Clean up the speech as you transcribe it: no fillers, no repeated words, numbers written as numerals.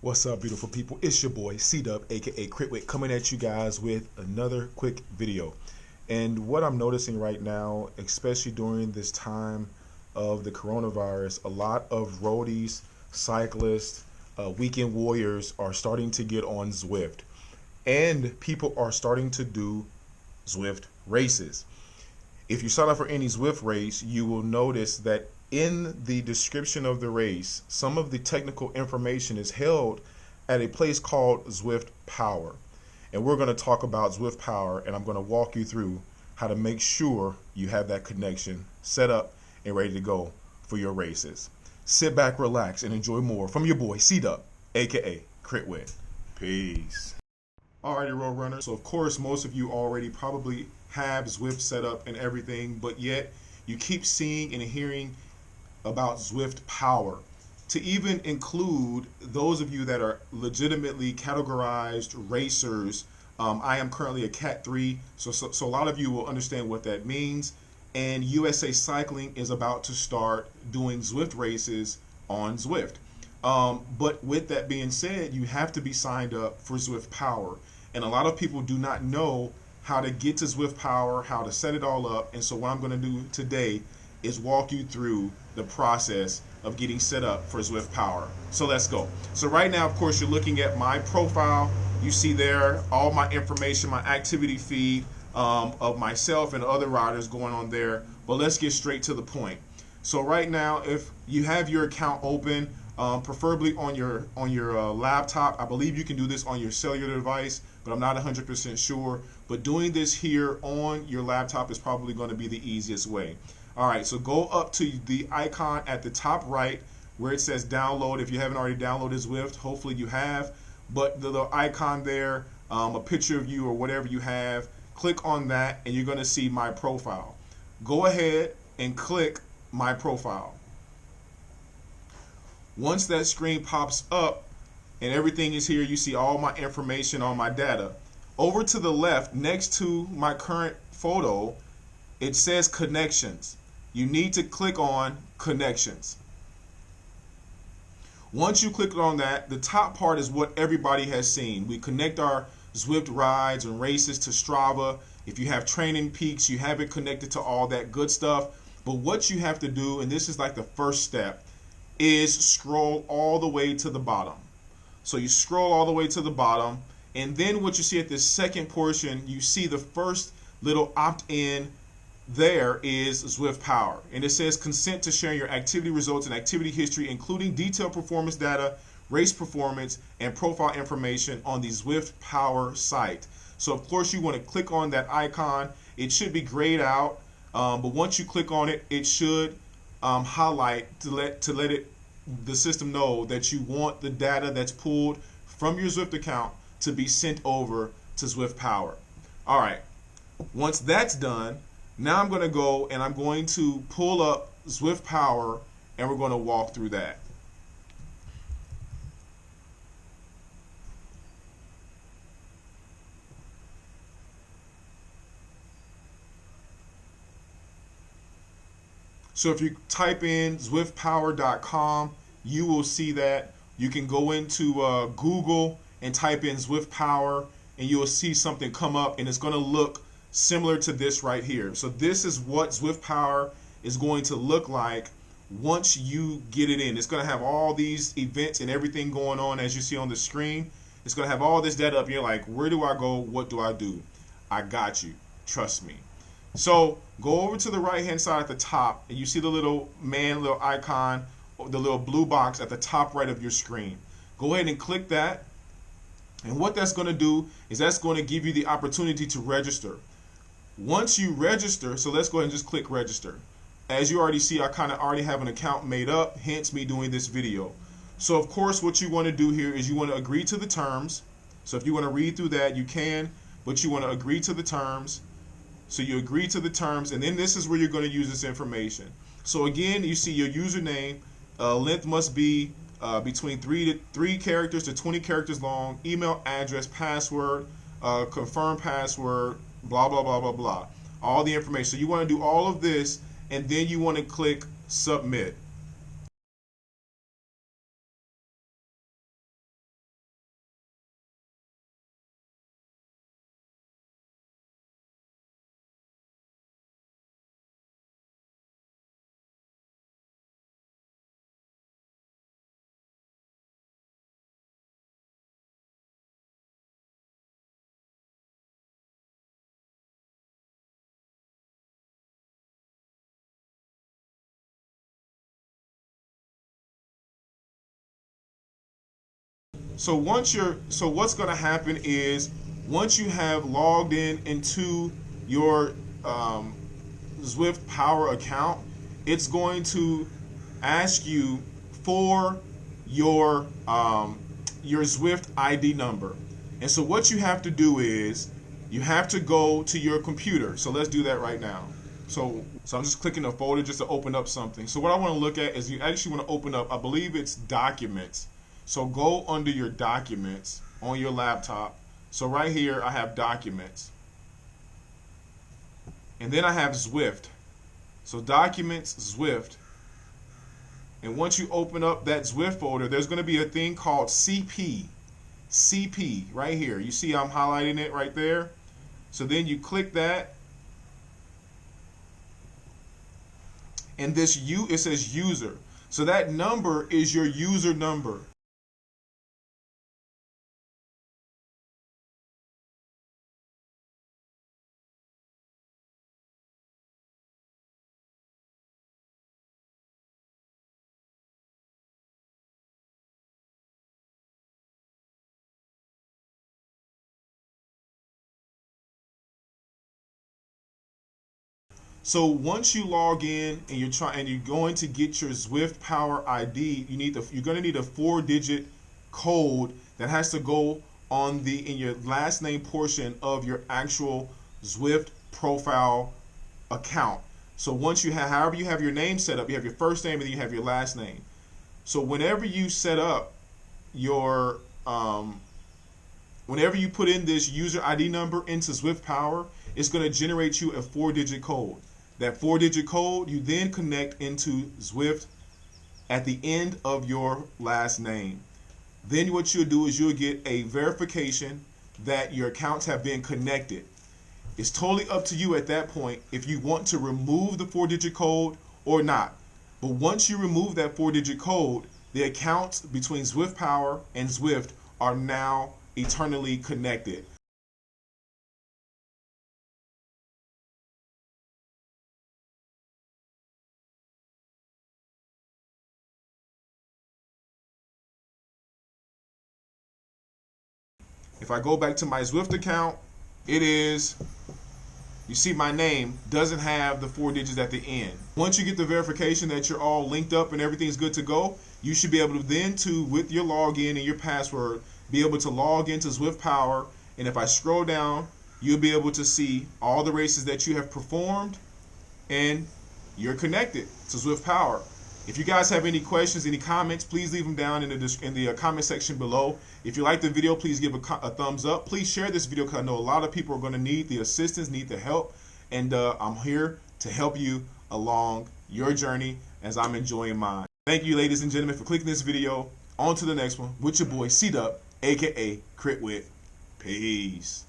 What's up, beautiful people? It's your boy C-Dub, aka Whit, coming at you guys with another quick video. And what I'm noticing right now, especially during this time of the coronavirus, a lot of roadies, cyclists, weekend warriors are starting to get on Zwift, and people are starting to do Zwift races. If you sign up for any Zwift race, you will notice that in the description of the race, some of the technical information is held at a place called Zwift Power. And we're going to talk about Zwift Power, and I'm going to walk you through how to make sure you have that connection set up and ready to go for your races. Sit back, relax, and enjoy more from your boy C-Dub, aka Whit. Peace. Alrighty, road runners. So of course, most of you already probably have Zwift set up and everything, but yet you keep seeing and hearing about Zwift Power. To even include those of you that are legitimately categorized racers, I am currently a Cat 3, so a lot of you will understand what that means. And USA Cycling is about to start doing Zwift races on Zwift. But with that being said, you have to be signed up for Zwift Power. And a lot of people do not know how to get to Zwift Power, how to set it all up. And so what I'm going to do today is walk you through the process of getting set up for Zwift Power. So let's go. So right now, of course, you're looking at my profile. You see there all my information, my activity feed of myself and other riders going on there. But let's get straight to the point. So right now, if you have your account open, preferably on your laptop, I believe you can do this on your cellular device, but I'm not 100% sure. But doing this here on your laptop is probably going to be the easiest way. All right, so go up to the icon at the top right where it says download. If you haven't already downloaded Zwift, hopefully you have. But the little icon there, a picture of you or whatever you have, click on that and you're going to see my profile. Go ahead and click my profile. Once that screen pops up and everything is here, you see all my information, all my data. Over to the left, next to my current photo, it says connections. You need to click on connections. Once you click on that, the top part is what everybody has seen. We connect our Zwift rides and races to Strava. If you have training peaks, you have it connected to all that good stuff. But what you have to do, and this is like the first step, is scroll all the way to the bottom. So you scroll all the way to the bottom, and then what you see at this second portion, you see the first little opt-in there is Zwift Power, and it says consent to sharing your activity results and activity history, including detailed performance data, race performance, and profile information on the Zwift Power site. So of course you want to click on that icon. It should be grayed out, but once you click on it, it should highlight to let the system know that you want the data that's pulled from your Zwift account to be sent over to Zwift Power. All right, once that's done, now I'm going to go and I'm going to pull up Zwift Power and we're going to walk through that. So if you type in ZwiftPower.com, you will see that. You can go into Google and type in Zwift Power and you will see something come up, and it's going to look similar to this right here. So this is what Zwift Power is going to look like once you get it in. It's going to have all these events and everything going on as you see on the screen. It's going to have all this data up. You're like, where do I go? What do I do? I got you. Trust me. So go over to the right hand side at the top and you see the little little icon, the little blue box at the top right of your screen. Go ahead and click that. And what that's going to do is that's going to give you the opportunity to register. Once you register, so let's go ahead and just click register. As you already see, I kind of already have an account made up, hence me doing this video. So of course what you want to do here is you want to agree to the terms. So if you want to read through that, you can, but you want to agree to the terms. So you agree to the terms, and then this is where you're going to use this information. So again, you see your username, length must be between 3 characters to 20 characters long, email address, password, confirm password, blah, blah, blah, blah, blah. All the information. So you want to do all of this, and then you want to click submit. So what's going to happen is once you have logged in into your Zwift Power account, it's going to ask you for your Zwift ID number. And so what you have to do is you have to go to your computer. So let's do that right now. So I'm just clicking a folder just to open up something. So what I want to look at is you actually want to open up, I believe it's documents. So go under your documents on your laptop. So right here I have documents. And then I have Zwift. So documents, Zwift. And once you open up that Zwift folder, there's going to be a thing called CP right here. You see I'm highlighting it right there. So then you click that. And this it says user. So that number is your user number. So once you log in and you're going to get your Zwift Power ID, you're going to need a 4-digit code that has to go on in your last name portion of your actual Zwift profile account. So once you have, however you have your name set up, you have your first name and then you have your last name. So whenever you set up your whenever you put in this user ID number into Zwift Power, it's going to generate you a 4-digit code. That 4-digit code you then connect into Zwift at the end of your last name. Then what you'll do is you'll get a verification that your accounts have been connected. It's totally up to you at that point if you want to remove the 4-digit code or not. But once you remove that 4-digit code, the accounts between Zwift Power and Zwift are now eternally connected. If I go back to my Zwift account, you see my name doesn't have the 4 digits at the end. Once you get the verification that you're all linked up and everything's good to go, you should be able to then with your login and your password, be able to log into Zwift Power. And if I scroll down, you'll be able to see all the races that you have performed and you're connected to Zwift Power. If you guys have any questions, any comments, please leave them down in the comment section below. If you like the video, please give a thumbs up. Please share this video because I know a lot of people are going to need the assistance, need the help. And I'm here to help you along your journey as I'm enjoying mine. Thank you, ladies and gentlemen, for clicking this video. On to the next one with your boy, C-Dub, a.k.a. Whit. Peace.